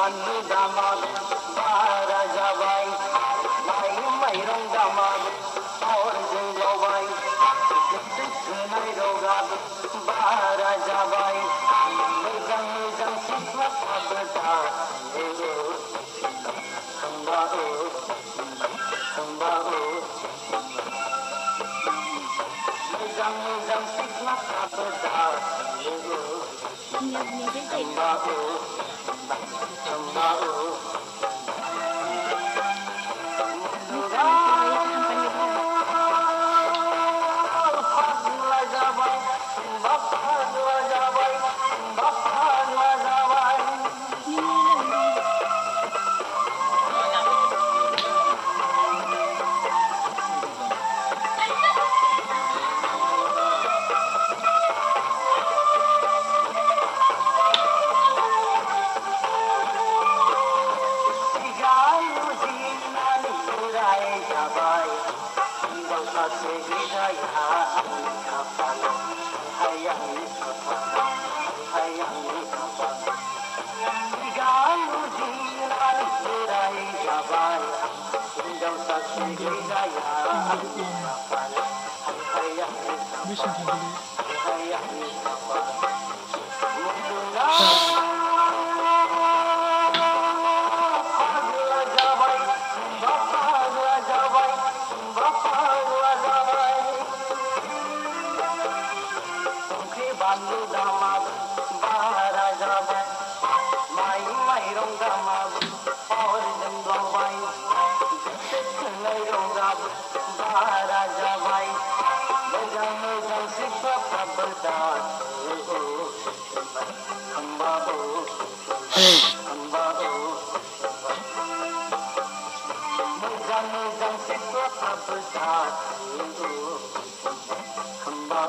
बानलु दामाद बारा जाबाय माइ माइरं दामाद अरजों जाबाय होनाय रगाद बारा जाबाय मोजां मोजां सिख्लाफ्राबो दा होमबा मोजां मोजां सिख्लाफ्राबो दा होमबा बानलु दामाद बारा जाबाय माइ माइरं दामाद अरजों जाबाय होनाय रगाद बारा जाबाय मोजां मोजां सिख्लाफ्राबो दा होमबा मोजां मोजां सिख्लाफ्राबो दा होमबा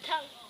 Tongue.